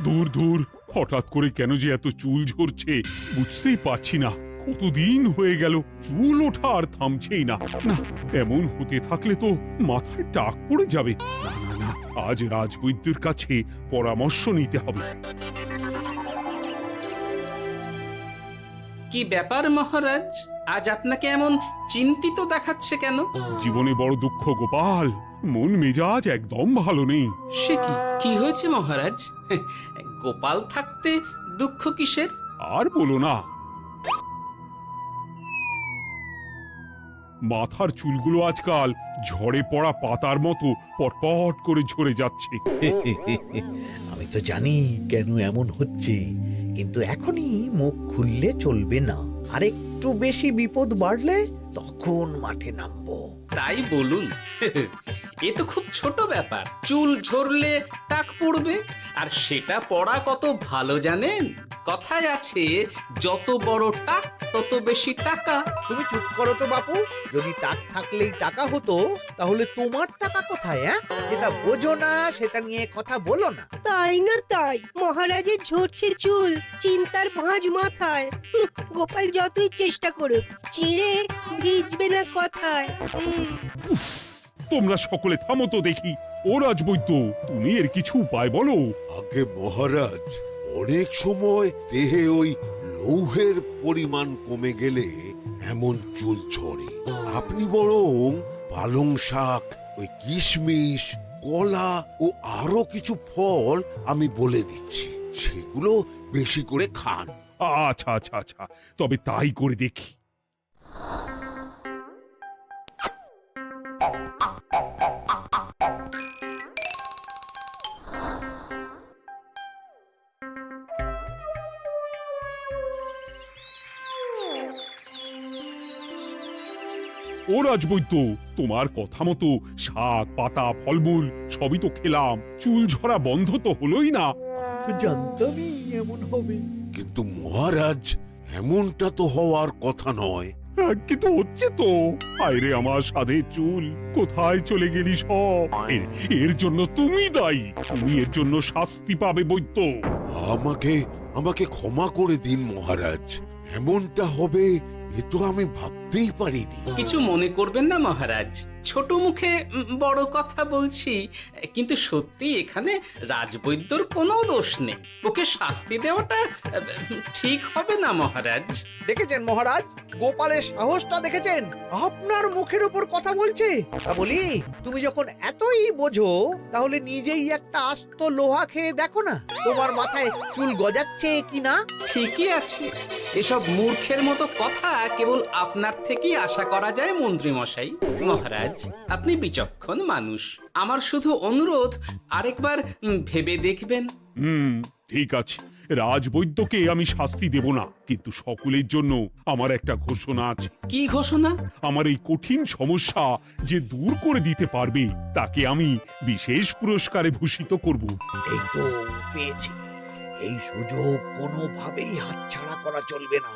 দূর দূর, হঠাৎ করে কেন যে এত চুল ঝরছে বুঝতেই পারছি না। কতদিন হয়ে গেল চুল ওঠা আর থামছেই না। না, এমন হতে থাকলে তো মাথায় টাক পড়ে যাবে। না না না, আজ রাজবৈদ্যের কাছে পরামর্শ নিতে হবে। কি ব্যাপার মহারাজ, আজ আপনাকে এমন চিন্তিত দেখাচ্ছে কেন? জীবনে বড় দুঃখ গোপাল, মন মেজাজ একদম ভালো নেই। সে কি কি হয়েছে মহারাজ? গোপাল থাকতে দুঃখ কিসের? আর বলো না, মাথার চুলগুলো আজকাল ঝড়ে পড়া পাতার মতো পটপট করে ঝরে যাচ্ছে। আমি তো জানি কেন এমন হচ্ছে, কিন্তু এখনই মুখ খুললে চলবে না। আর একটু বেশি বিপদ বাড়লে তখন মাঠে নামবো। তাই বলুন। এ তো খুব ছোট ব্যাপার। চুল ঝরলে টাক পড়বে, আর সেটা পড়া কত ভালো জানেন? কথায় আছে, যত বড় টাক তত বেশি টাকা। তুমি চুপ করো তো বাপু। যদি টাক থাকলেই টাকা হতো, তাহলে তোমার টাকা কোথায়? যেটা বোঝো না সেটা নিয়ে কথা বলো না। তাই না তাই, মহারাজের ঝরছে চুল, চিন্তার ভাঁজ মাথায়। গোপাল যতই চেষ্টা করুক, চিড়ে ভিজবে না কথায়। তোমরা সকলে থামো তো দেখি। ও রাজবৈদ্য, তুমি এর কিছু উপায় বলো। আগে মহারাজ, অনেক সময় দেহে ওই লৌহের পরিমাণ কমে গেলে এমন চুল ঝরে। আপনি বরং পালং শাক, ওই কিশমিশ, কলা ও আরো কিছু ফল আমি বলে দিচ্ছি, সেগুলো বেশি করে খান। আচ্ছা আচ্ছা আচ্ছা, তবে তাই করে দেখি। ও রাজবৈদ্য, তোমার কথা মতো শাক পাতা ফলমূল সবই তো খেলাম, চুল ঝরা বন্ধ তো হলোই না। তো জানতামই এমন হবে। কিন্তু মহারাজ, এমনটা তো হওয়ার কথা নয়। কিন্তু হচ্ছে তো। আরে আমার সাধে চুল, কোথায় চলে গেলি সব? এর জন্য তুমি দায়ী। তুমি এর জন্য শাস্তি পাবে বৈদ্য। আমাকে আমাকে ক্ষমা করে দিন মহারাজ। এমনটা হবে এ তো আমি ভাবতেই পারিনি। কিছু মনে করবেন না মহারাজ, ছোট মুখে বড় কথা বলছি। কিন্তু সত্যি এখানে রাজবৈদ্যর কোনো দোষ নেই। ওকে শাস্তি দেওয়াটা ঠিক হবে না মহারাজ। দেখেছেন মহারাজ, গোপালের সাহসটা দেখেছেন? আপনার মুখের উপর কথা বলছে। তা বলি, তুমি যখন এতই বোঝো, তাহলে নিজেই একটা আস্ত লোহা খেয়ে দেখো না, তোমার মাথায় চুল গজাচ্ছে কিনা। ঠিকই আছে, এসব মূর্খের মতো কথা কেবল আপনার থেকেই আশা করা যায় মন্ত্রী মশাই। মহারাজ, আপনি বিচক্ষণ মানুষ। আমার শুধু অনুরোধ, আরেকবার ভেবে দেখবেন। ঠিক আছে, রাজবৈদ্যকে আমি শাস্তি দেব না, কিন্তু সকলের জন্য আমার একটা ঘোষণা আছে। কি ঘোষণা? আমার এই কঠিন সমস্যা যে দূর করে দিতে পারবে, তাকে আমি বিশেষ পুরস্কারে ভূষিত করব। এই তো পেয়েছি। এই সুযোগ কোনোভাবেই হাতছাড়া করা চলবে না।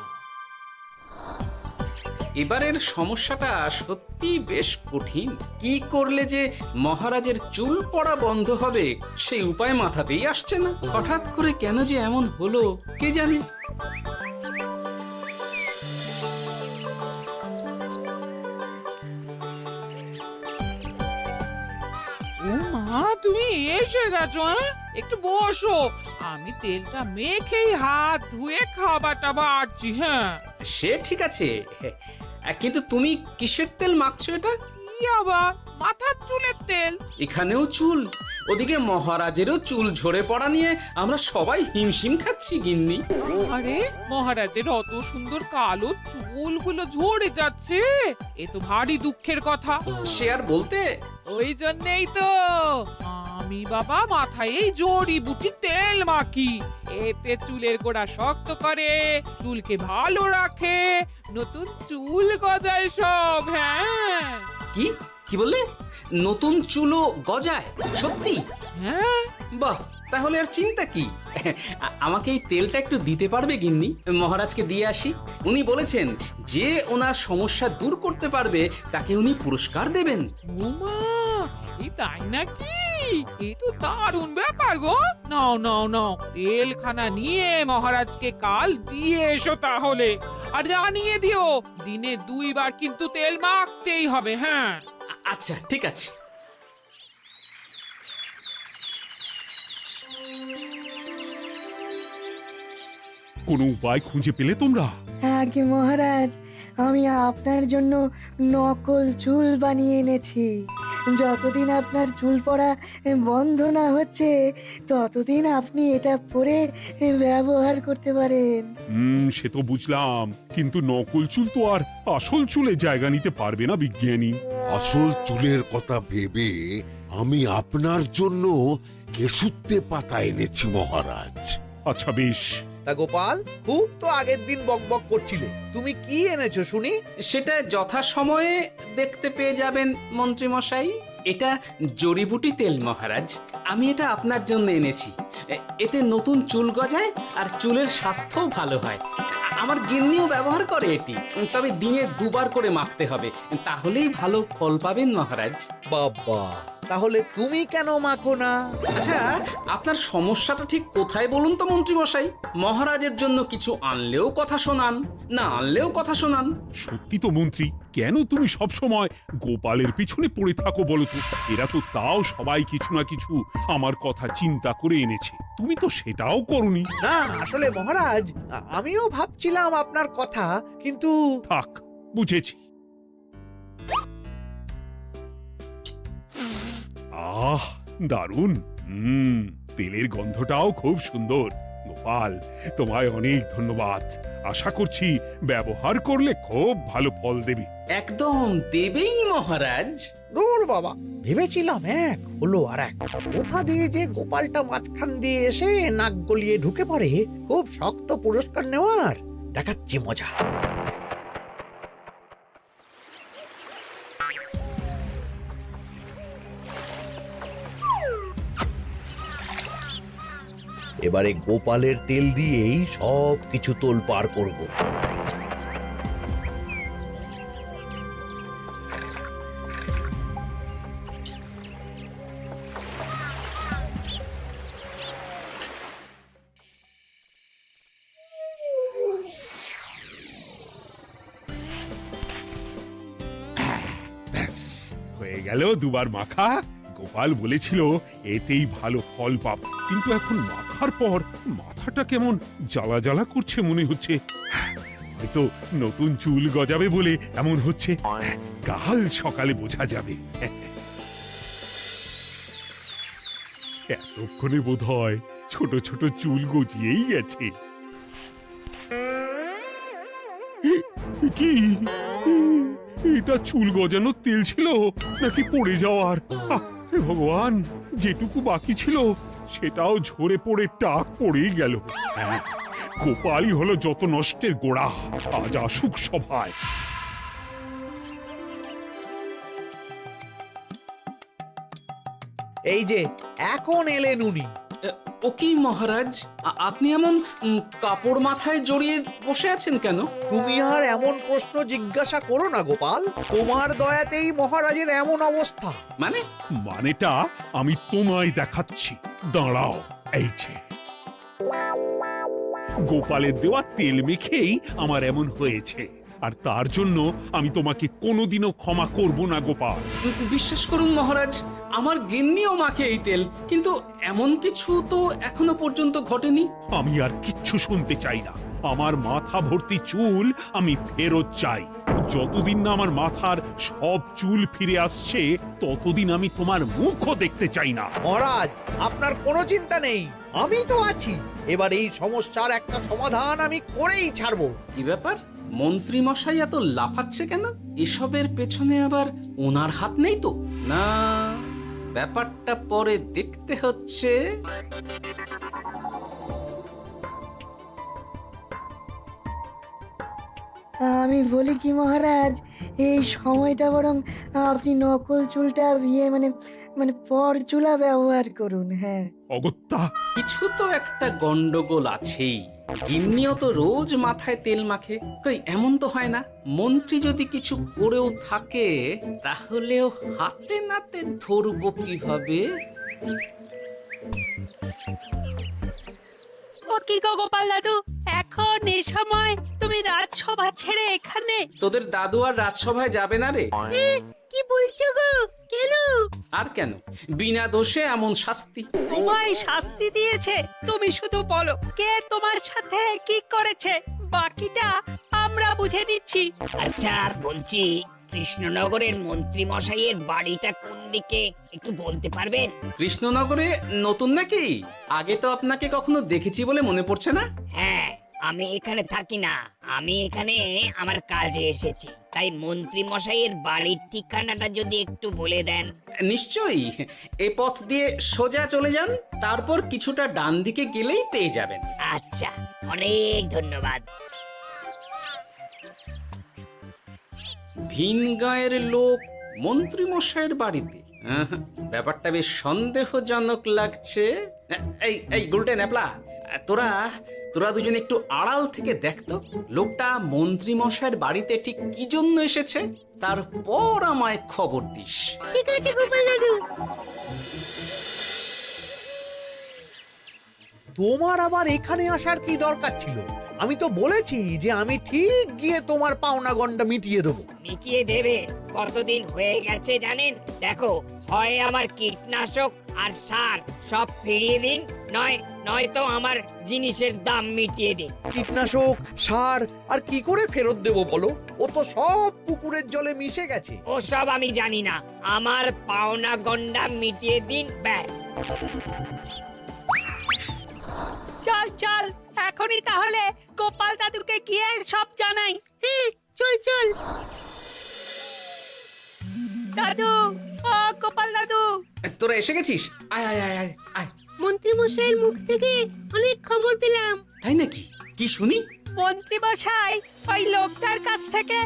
এবারের সমস্যাটা সত্যি বেশ কঠিন। কি করলে যে মহারাজের চুল পড়া বন্ধ হবে সেই উপায় মাথাতেই আসছে না। হঠাৎ করে কেন যে এমন হলো কে জানে। ও মা, তুমি এসে গেছো? একটু বসো, আমি তেলটা মেখেই হাত ধুয়ে খাবারটা বাড়ছি। হ্যাঁ, সে ঠিক আছে, কিন্তু তুমি কিসের তেল মাখছো এটা? কি আবার মাথার চুলের তেল? এখানেও চুল, ওদিকে মহারাজেরও চুল ঝরে পড়া নিয়ে আমরা সবাই হিমশিম খাচ্ছি গিন্নি। আরে, মহারাজের অত সুন্দর কালো চুলগুলো ঝরে যাচ্ছে, এ তো ভারী দুঃখের কথা। সে আর বলতে। ওই জন্যই তো আমি বাবা মাথায় এই জড়িবুটি তেল মাখি। এতে চুলের গোড়া শক্ত করে, চুলকে ভালো রাখে, নতুন চুল গজায় সব। হ্যাঁ। কি কি বললে? নতুন চুলও গজায়? সত্যি? হ্যাঁ। বাহ, তাহলে আর চিন্তা কি? আমাকে এই তেলটা একটু দিতে পারবে গিন্নি? মহারাজকে দিয়ে আসি। উনি বলেছেন যে ওনার সমস্যা দূর করতে পারবে তাকে উনি পুরস্কার দেবেন। ওমা, এই তাই নাকি? এ তো দারুণ ব্যাপার গো। নাও নাও নাও, তেলখানা নিয়ে মহারাজকে কাল দিয়ে এসো তাহলে। আর জানিয়ে দিও, দিনে 2 বার কিন্তু তেল মাখতেই হবে। হ্যাঁ, আচ্ছা ঠিক আছে। কোনো উপায় খুঁজে পেলে তোমরা? আগে মহারাজ, আমি আপনার জন্য নকল চুল বানিয়ে এনেছি। যতদিন আপনার চুল পড়া বন্ধ না হচ্ছে ততদিন আপনি এটা পরে ব্যবহার করতে পারেন। সে তো বুঝলাম, কিন্তু নকল চুল তো আর আসল চুলে জায়গা নিতে পারবে না বিজ্ঞানী। আসল চুলের কথা ভেবে আমি আপনার জন্য কেশুত্তে পাতা এনেছি মহারাজ। আচ্ছা বেশ। তা গোপাল, খুব তো আগের দিন বকবক করছিলে, তুমি কি এনেছো শুনি? সেটা যথাসময়ে দেখতে পেয়ে যাবেন মন্ত্রী মশাই। এটা জড়িবুটি তেল মহারাজ। আমি এটা আপনার জন্য এনেছি। এতে নতুন চুল গজায় আর চুলের স্বাস্থ্যও ভালো হয়। আমার গিন্নিও ব্যবহার করে এটি, তবে দিনে 2 বার করে মাখতে হবে, তাহলেই ভালো ফল পাবেন মহারাজ। বাবা, তাহলে তুমি কেন মাখো না? আচ্ছা, আপনার সমস্যাটা ঠিক কোথায় বলুন তো মন্ত্রী মশাই? মহারাজের জন্য কিছু আনলেও কথা শোনান, না আনলেও কথা শোনান। সত্যি তো মন্ত্রী, কেন তুমি সব সময় গোপালের পিছনে পড়ে থাকো বলো তো? এরা তো তাও সবাই কিছু না কিছু আমার কথা চিন্তা করে এনেছে, তুমি তো সেটাও করনি। না আসলে মহারাজ, আমিও ভাবছিলাম আপনার কথা, কিন্তু থাক, বুঝেছি। আহ, দারুণ। তেলের গন্ধটাও খুব সুন্দর। গোপাল, তোমায় অনেক ধন্যবাদ। আশা করছি ব্যবহার করলে খুব ভালো ফল দেবে। একদম দেবেই মহারাজ। দূর বাবা, ভেবেছিলাম এক, হলো আর এক। কোথা দিয়ে যে গোপালটা মাঝখান দিয়ে এসে নাক গলিয়ে ঢুকে পড়ে, খুব শক্ত পুরস্কার নেওয়ার। দেখাচ্ছি মজা। এবারে গোপালের তেল দিয়েই সব কিছু তোলপাড় করব। ব্যাস, হয়ে গেল 2 বার মাখা। গোপাল বলেছিল এতেই ভালো ফল পাব, কিন্তু এখন মাখার পর মাথাটা কেমন জ্বালা জ্বালা করছে মনে হচ্ছে। হয়তো নতুন চুল গজাবে বলে এমন হচ্ছে। কাল সকালে বোঝা যাবে। এতক্ষণে বোধহয় ছোট ছোট চুল গজিয়েই গেছে। কি এটা চুল গজানোর তেল ছিল নাকি পড়ে যাওয়ার? হে ভগবান, যেটুকু বাকি ছিল সেটাও ঝরে পড়ে টাক পড়েই গেল। হ্যাঁ, গোপালই হলো যত নষ্টের গোড়া। আজ আসুক সভায়। এই যে এখন এলেন উনি। ও কি মহারাজ, আপনি এমন কাপড় মাথায় জড়িয়ে বসে আছেন কেন? তুমি আর এমন প্রশ্ন জিজ্ঞাসা করো না গোপাল, তোমার দয়াতেই মহারাজের এমন অবস্থা। মানেটা আমি তোমায় দেখাচ্ছি, দাঁড়াও। এই যে গোপালের দেওয়া তেল মেখেই আমার এমন হয়েছে, আর তার জন্য আমি তোমাকে কোনোদিনও ক্ষমা করব না গোপাল। বিশ্বাস করুন মহারাজ, আমার গিন্নিও মাখে এই তেল, কিন্তু এমন কিছু তো এখনো পর্যন্ত ঘটেনি। আমি আর কিচ্ছু শুনতে চাই না। আমার মাথা ভর্তি চুল আমি ফেরত চাই। যতদিন না আমার মাথার সব চুল ফিরে আসছে ততদিন আমি তোমার মুখও দেখতে চাই না। মহারাজ, আপনার কোনো চিন্তা নেই, আমি তো আছি। এবার এই সমস্যার একটা সমাধান আমি করেই ছাড়বো। কি ব্যাপার, মন্ত্রী মশাই এত লাফাচ্ছে কেন? এসবের পেছনে আবার ওনার হাত নেই তো? না, ব্যাপারটা পরে দেখতে হচ্ছে। আমি বলি কি মহারাজ, এই সময়টা বরং আপনি নকল চুলটা মানে পরচুলা ব্যবহার করুন। হ্যাঁ, অগত্যা কিছু তো একটা গন্ডগোল আছেই। গিন্নিও তো রোজ মাথায় তেল মাখে, কই এমন তো হয় না। মন্ত্রী যদি কিছু করেও থাকে তাহলেও হাতে নাতে ধরবো কিভাবে? ও কি গো গোপাল দাদু, এখন এই সময় তুমি রাজসভা ছেড়ে এখানে? তোদের দাদু আর রাজসভায় যাবে না রে? কি বলছো গো? কেন? আর কেন, বিনা দোষে এমন শাস্তি। তোমায় শাস্তি দিয়েছে, তুমি শুধু বলো কে তোমার সাথে কি করেছে, বাকিটা আমরা বুঝে নিচ্ছি। আচ্ছা বলছি, কৃষ্ণনগরের মন্ত্রী মশাইয়ের বাড়িটা কোন দিকে একটু বলতে পারবেন? কৃষ্ণনগরে নতুন নাকি? আগে তো আপনাকে কখনো দেখেছি বলে মনে পড়ছে না। হ্যাঁ, আমি এখানে থাকি না, আমি এখানে আমার কাজে এসেছি, তাই মন্ত্রী মশাইয়ের বাড়ির ঠিকানাটা যদি একটু বলে দেন। নিশ্চয়ই, এ পথ দিয়ে সোজা চলে যান, তারপর কিছুটা ডান দিকে গেলেই পেয়ে যাবেন। আচ্ছা, অনেক ধন্যবাদ। ভিন গাঁয়ের লোক মন্ত্রী মশাইয়ের বাড়িতে, ব্যাপারটা বেশ সন্দেহজনক লাগছে। এই এই গুলটে ন্যাপলা, তোরা তোরা দুজন একটু আড়াল থেকে দেখতো লোকটা মন্ত্রী মশাইয়ের বাড়িতে ঠিক কি জন্য এসেছে, তারপর আমায় খবর দিস। ঠিক আছে গোপাল দাদু। তোমার আবার এখানে আসার কি দরকার ছিল? আমি তো বলেছি যে আমি ঠিক গিয়ে তোমার পাওনা গন্ডা মিটিয়ে দেবো। মিটিয়ে দেবে? কতদিন হয়ে গেছে জানেন? দেখো, হয় আমার কীটনাশক আর সার সব ফিরিয়ে দিন, নয়তো আমার জিনিসের দাম মিটিয়ে দিন। কীটনাশক, সার আর কি করে ফেরত দেবো বলো? ও তো সব পুকুরের জলে মিশে গেছে। ওসব আমি জানি না, আমার পাওনা গন্ডা মিটিয়ে দিন, ব্যাস। চল চল, এখনই তাহলে গোপাল দাদুকে গিয়ে সব জানাই। চল চল। দাদু, ও গোপাল দাদু। তোরা এসে গেছিস? আয় আয় আয় আয় আয়। মন্ত্রী মশাইয়ের মুখ থেকে অনেক খবর পেলাম। তাই নাকি? কি শুনি? মন্ত্রী মশাই ওই লোকটার কাছ থেকে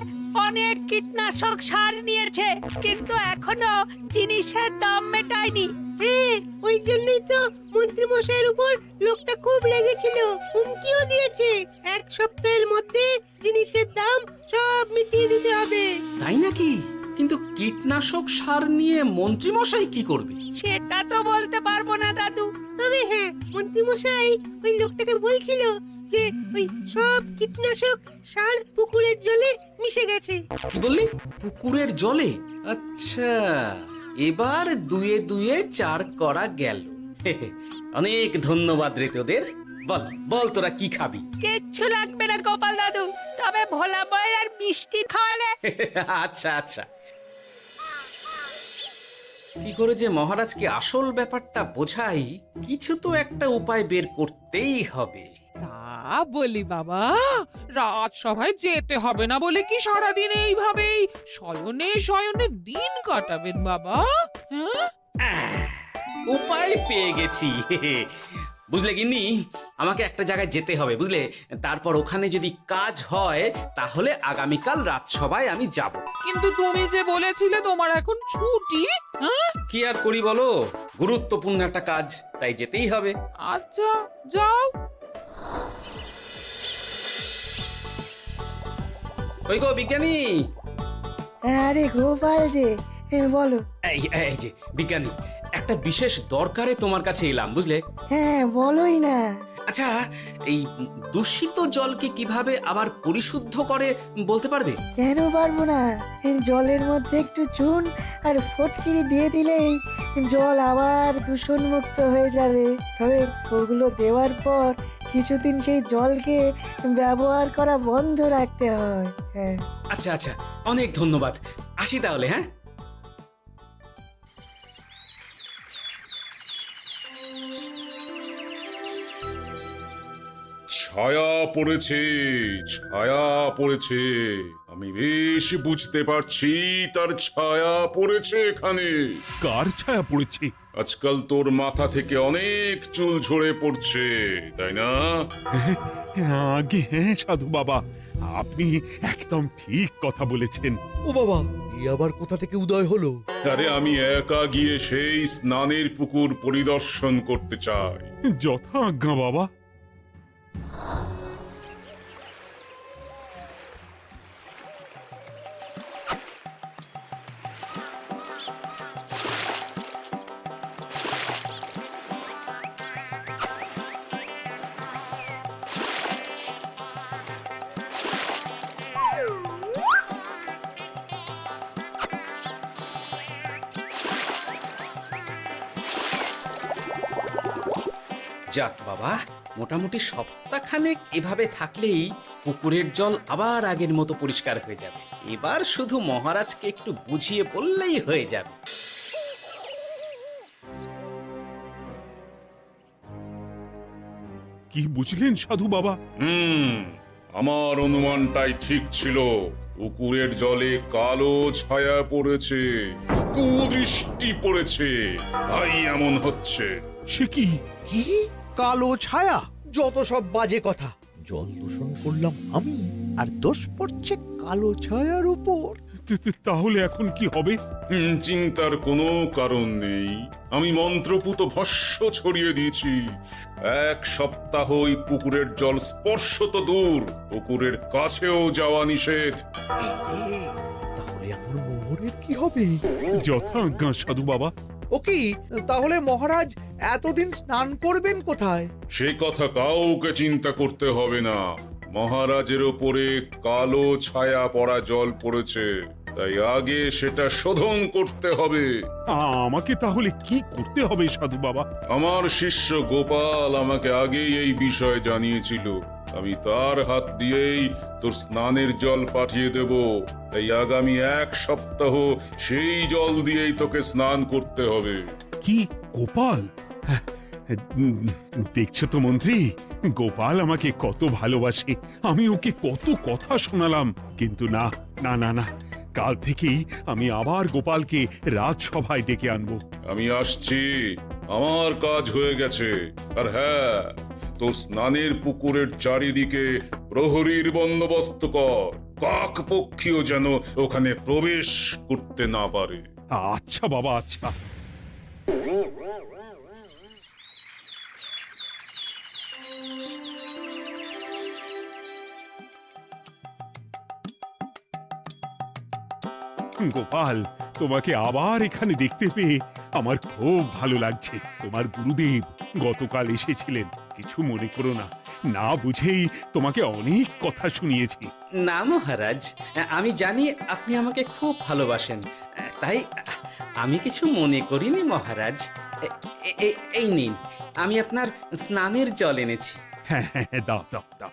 অনেক কীটনাশক সার নিয়েছে, কিন্তু এখনো জিনিসের দাম মেটায়নি। হ্যাঁ, ওই জন্যই তো মন্ত্রী মশাইয়ের উপর লোকটা খুব রেগেছিল, হুমকিও দিয়েছে 1 সপ্তাহের মধ্যে জিনিসের দাম সব মিটিয়ে দিতে হবে। তাই নাকি? কিন্তু কীটনাশক সার নিয়ে মন্ত্রী মশাই কি করবে? সেটা তো বলতে পারবো না দাদু। তবে হ্যাঁ, মন্ত্রী মশাই ওই লোকটাকে বলছিল যে ওই সব কীটনাশক সার পুকুরের জলে মিশে গেছে। কি বললি? পুকুরের জলে? আচ্ছা, এবার দুয়ে দুয়ে 4 করা গেল। অনেক ধন্যবাদ রে তোদের। বল বল, তোরা কি খাবি? কিচ্ছু লাগবে না গোপাল দাদু, তবে ভোলা বয়ের আর মিষ্টি খাওয়ালে। আচ্ছা আচ্ছা। কি করে যে মহারাজকে আসল ব্যাপারটা বোঝাই, কিছু তো একটা উপায় বের করতেই হবে। তা বলি বাবা, রাজসভায় যেতে হবে না বলে কি সারাদিন এইভাবেই শয়নে শয়নে দিন কাটাবেন বাবা? হ্যাঁ, উপায় পেয়ে গেছি। বুঝলে গিন্নি, আমাকে একটা জায়গায় যেতে হবে, বুঝলে? তারপর ওখানে যদি কাজ হয় তাহলে আগামীকাল রাজসভায় আমি যাব। কিন্তু তুমি যে বলেছিলে তোমার এখন ছুটি। হ্যাঁ, কি আর করি বলো, গুরুত্বপূর্ণ একটা কাজ, তাই যেতেই হবে। আচ্ছা যাও। ওই গো বিজ্ঞানী, আরে গোপাল যে, বলো। এই এই যে বিজ্ঞানী, একটা বিশেষ দরকারে তোমার কাছে এলাম, বুঝলে? হ্যাঁ, বলোই না। আচ্ছা, এই দূষিত জলকে কিভাবে আবার পরিশুদ্ধ করে বলতে পারবে? কেন পারবো না? জলের মধ্যে একটু চুন আর ফটকিরি দিয়ে দিলেই জল আবার দূষণমুক্ত হয়ে যাবে। তবে ওগুলো দেওয়ার পর কিছুদিন সেই জলকে ব্যবহার করা বন্ধ রাখতে হয়। হ্যাঁ। আচ্ছা আচ্ছা, অনেক ধন্যবাদ, আসি তাহলে। হ্যাঁ, ছায়া পড়েছে, ছায়া পড়েছে, আমি বেশ বুঝতে পারছি তার ছায়া পড়েছে এখানে। কার ছায়া পড়েছে? আজকাল তোর মাথা থেকে অনেক চুল ঝরে পড়ছে, তাই না? আগে হ্যাঁ সাধু বাবা, আপনি একদম ঠিক কথা বলেছেন। ও বাবা, এই আবার কোথা থেকে উদয় হলো? আরে আমি একা গিয়ে সেই স্নানের পুকুর পরিদর্শন করতে চাই। যথা আজ্ঞা বাবা। যাক বাবা, মোটামুটি সপ্তাহখানেক এভাবে থাকলেই পুকুরের জল আবার আগের মতো পরিষ্কার হয়ে যাবে। এবার শুধু মহারাজকে একটু বুঝিয়ে বললেই হয়ে যাবে। কি বুঝলেন সাধু বাবা? আমার অনুমানটাই ঠিক ছিল। পুকুরের জলে কালো ছায়া পড়েছে, কুদৃষ্টি পড়েছে, তাই এমন হচ্ছে। সে কি? কি কালো ছায়া? যত সব বাজে কথা। জল দূষণ করলাম আমি, আর দোষ পড়ছে কালো ছায়ার উপর। তাহলে এখন কি হবে? চিন্তার কোনো কারণ নেই। আমি মন্ত্রপুত ভস্য ছড়িয়ে দিয়েছি। 1 সপ্তাহ ওই পুকুরের জল স্পর্শ তো দূর, পুকুরের কাছেও যাওয়া নিষেধ। তাহলে আমার মোহরের কি হবে? যথা আজ্ঞা সাধু বাবা। ও কি, তাহলে মহারাজ এতদিন স্নান করবেন কোথায়? সে কথা কাউকে চিন্তা করতে হবে না। মহারাজের ওপরে কালো ছায়া পড়া জল পড়েছে, তাই আগে সেটা শোধন করতে হবে। আমাকে তাহলে কি করতে হবে সাধু বাবা? আমার শিষ্য গোপাল আমাকে আগেই এই বিষয় জানিয়েছিল। আমি তার হাত দিয়েই তোর স্নানের জল পাঠিয়ে দেব। তাই আগামী 1 সপ্তাহ সেই জল দিয়েই তোকে স্নান করতে হবে। কি গোপাল? দেখছো তো মন্ত্রী, গোপাল আমাকে কত ভালোবাসে। আমি ওকে কত কথা শোনালাম, কিন্তু না না না না, কাল থেকেই আমি আবার গোপালকে রাজসভায় ডেকে আনবো। আমি আসছি, আমার কাজ হয়ে গেছে। আর হ্যাঁ, তোর স্নানের পুকুরের চারিদিকে প্রহরীর বন্দোবস্ত কর। কাক পক্ষীও যেন ওখানে প্রবেশ করতে না পারে। আচ্ছা বাবা, আচ্ছা। গোপাল, তোমাকে আবার এখানে দেখতে পেয়ে আমার খুব ভালো লাগছে। তোমার গুরুদেব গতকাল এসেছিলেন, কিছু মনে করো না। না বুঝেই তোমাকে অনেক কথা শুনিয়েছি। না মহারাজ, আমি জানি আপনি আমাকে খুব ভালোবাসেন, তাই আমি কিছু মনে করিনি মহারাজ। এই নিন, আমি আপনার স্নানের জল এনেছি। হ্যাঁ হ্যাঁ, দাও দাও দাও।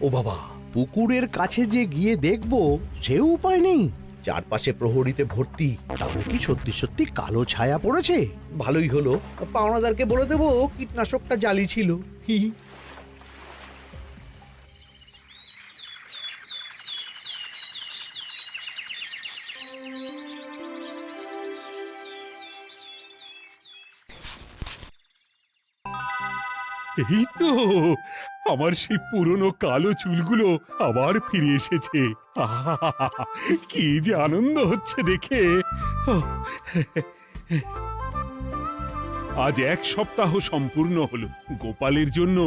ও বাবা, পুকুরের কাছে যে গিয়ে দেখবো সে উপায় নেই। চারপাশে প্রহরীতে ভর্তি, তাহলে কি সত্যি সত্যি কালো ছায়া পড়েছে? ভালোই হলো, পাওনাদারকে বলে দেবো কীটনাশকটা জালি ছিল। হি হি। এই তো আমার সেই পুরনো কালো চুলগুলো আবার ফিরে এসেছে। আহা, কি যে আনন্দ হচ্ছে দেখে। আজ 1 সপ্তাহ সম্পূর্ণ হলো। গোপালের জন্য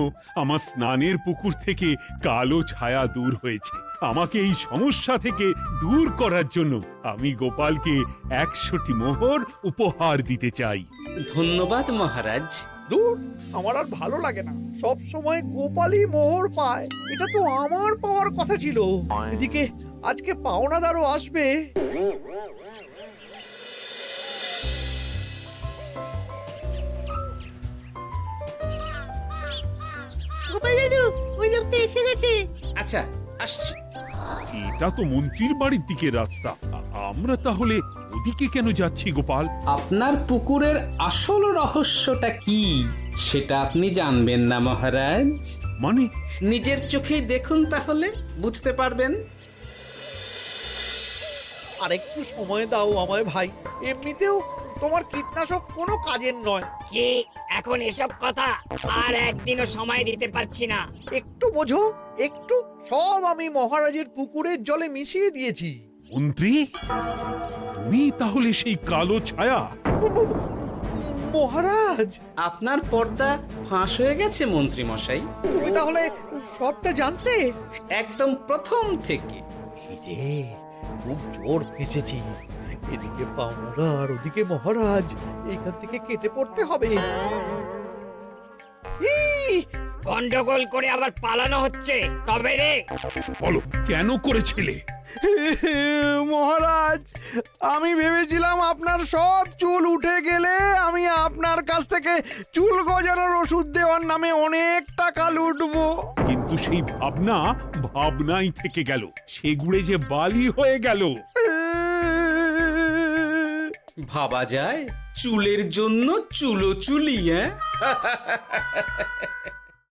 আমার স্নানের পুকুর থেকে কালো ছায়া দূর হয়েছে। আমাকে এই সমস্যা থেকে দূর করার জন্য আমি গোপালকে 100টি মোহর উপহার দিতে চাই। ধন্যবাদ মহারাজ। দূর, আমার আর ভালো লাগে না। সব সময় গোপালই মোহর পায়, এটা তো আমার পাওয়ার কথা ছিল। এদিকে আজকে পাওনাদারও আসবে। গোপাল দাদু, ওই লোকটা এসে গেছে। আচ্ছা, আসছি। এটা তো মন্ত্রীর বাড়ির দিকে রাস্তা। আমরা তাহলে ওদিকে কেন যাচ্ছি গোপাল? আপনার পুকুরের আসল রহস্যটা কি সেটা আপনি জানবেন না মহারাজ? মানে? নিজের চোখেই দেখুন, তাহলে বুঝতে পারবেন। আর একটু সময় দাও আমায় ভাই, এমনিতেও তোমার কীটনাশক কোনো কাজের নয়। কি এখন এসব কথা আর একদিনও সময় দিতে পারছি না। একটু বোঝো, একটু, সব আমি মহারাজের পুকুরের জলে মিশিয়ে দিয়েছি। মন্ত্রী, তুমি তাহলে সেই কালো ছায়া? মহারাজ, আপনার পর্দা ফাঁস হয়ে গেছে মন্ত্রী মশাই। তুমি তাহলে সবটা জানতে? একদম প্রথম থেকে। রে, খুব জোর ফেঁসেছি। এদিকে পাওনাদার, ওদিকে মহারাজ, এখান থেকে কেটে পড়তে হবে। গন্ডগোল করে আবার পালানো হচ্ছে তবে রে। বলো, কেন করেছিলে? মহারাজ, আমি ভেবেছিলাম আপনার সব চুল উঠে গেলে আমি আপনার কাছ থেকে চুল গজানোর ওষুধ দেওয়ার নামে অনেক টাকা লুটবো। কিন্তু সেই ভাবনা ভাবনাই থেকে গেল, সেগুড়ে যে বালি হয়ে গেল। ভাবা যায় চুলের জন্য চুলো চুলি, হ্যাঁ?